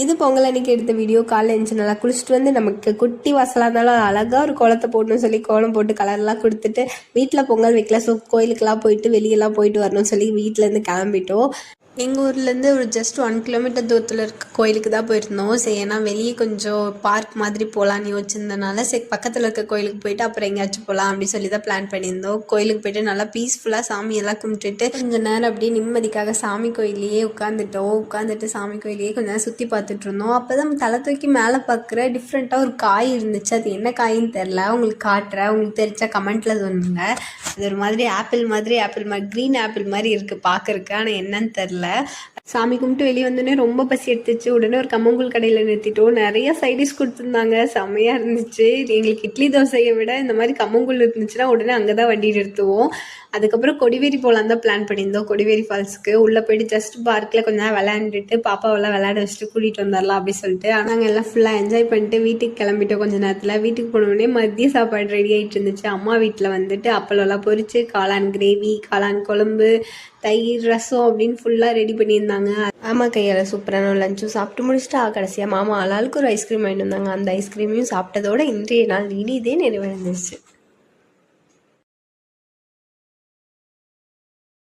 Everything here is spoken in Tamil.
இது பொங்கல் அன்னைக்கு எடுத்த வீடியோ. காலைல எழுந்துச்சு நல்லா குளிச்சுட்டு வந்து நமக்கு குட்டி வாசலாக இருந்தாலும் அழகாக ஒரு கோலத்தை போடணும்னு சொல்லி கோலம் போட்டு கலர்லாம் கொடுத்துட்டு வீட்டில் பொங்கல் வைக்கல. ஸோ கோயிலுக்கெல்லாம் போயிட்டு வெளியெல்லாம் போயிட்டு வரணும்னு சொல்லி வீட்டிலேருந்து கிளம்பிட்டோம். எங்கள் ஊர்லேருந்து ஒரு ஜஸ்ட் 1 கிலோமீட்டர் தூரத்தில் இருக்க கோயிலுக்கு தான் போயிருந்தோம். சரி, ஏன்னா வெளியே கொஞ்சம் பார்க் மாதிரி போகலான்னு யோசிச்சிருந்தனால சரி பக்கத்தில் இருக்க கோயிலுக்கு போயிட்டு அப்புறம் எங்கேயாச்சும் போகலாம் அப்படின்னு சொல்லி தான் பிளான் பண்ணியிருந்தோம். கோயிலுக்கு போயிட்டு நல்லா பீஸ்ஃபுல்லாக சாமியெல்லாம் கும்பிட்டுட்டு கொஞ்சம் நேரம் அப்படியே நிம்மதிக்காக சாமி கோயிலையே உட்காந்துட்டு சாமி கோயிலையே கொஞ்சம் நேரம் சுற்றி பார்த்துட்டு இருந்தோம். அப்போ தான் தலை தூக்கி மேலே பார்க்குற டிஃப்ரெண்ட்டாக ஒரு காய் இருந்துச்சு. அது என்ன காயின்னு தெரில, உங்களுக்கு காட்டுறேன். உங்களுக்கு தெரிஞ்சா கமெண்ட்டில் சொல்லுங்க. அது ஒரு மாதிரி ஆப்பிள் மாதிரி க்ரீன் ஆப்பிள் மாதிரி இருக்குது பார்க்குறக்கு, ஆனால் என்னன்னு தெரில. சாமி கும்பிட்டு வெளியே வந்தோடனே ரொம்ப பசி எடுத்துச்சு. உடனே ஒரு கம்மங்கூழ் கடையில் நிறுத்திட்டோம். நிறைய சைடிஷ் கொடுத்துருந்தாங்க, செம்மையாக இருந்துச்சு. எங்களுக்கு இட்லி தோசையை விட இந்த மாதிரி கம்மங்கூழ் இருந்துச்சுன்னா உடனே அங்கே தான் வண்டி நிறுத்துவோம். அதுக்கப்புறம் கொடிவேரி போகலான்னு தான் பிளான் பண்ணியிருந்தோம். கொடிவேரி ஃபால்ஸுக்கு உள்ளே போயிட்டு ஜஸ்ட் பார்க்கில் கொஞ்சம் நேரம் விளையாண்டுட்டு பாப்பாவெல்லாம் விளையாட வச்சுட்டு கூட்டிகிட்டு வந்துடலாம் அப்படின்னு சொல்லிட்டு நாங்கள் எல்லாம் ஃபுல்லாக என்ஜாய் பண்ணிட்டு வீட்டுக்கு கிளம்பிட்டோம். கொஞ்சம் நேரத்தில் வீட்டுக்கு போனோடனே மதிய சாப்பாடு ரெடி ஆகிட்டு இருந்துச்சு. அம்மா வீட்டில் வந்துட்டு அப்பளம்லாம் பொரிச்சு காளான் கிரேவி, காளான் குழம்பு, தயிர், ரசம் அப்படின்னு ஃபுல்லாக ரெடி பண்ணியிருந்தாங்க. ஆமாம், கையால் சூப்பரான லஞ்சும் சாப்பிட்டு முடிச்சுட்டு கடைசியாக மாமா ஆளாளுக்கு ஒரு ஐஸ்கிரீம் வாங்கிட்டு வந்தாங்க. அந்த ஐஸ்கிரீமையும் சாப்பிட்டதோட இன்றைய நாள் இனிதே நிறைவடைஞ்சிருச்சு.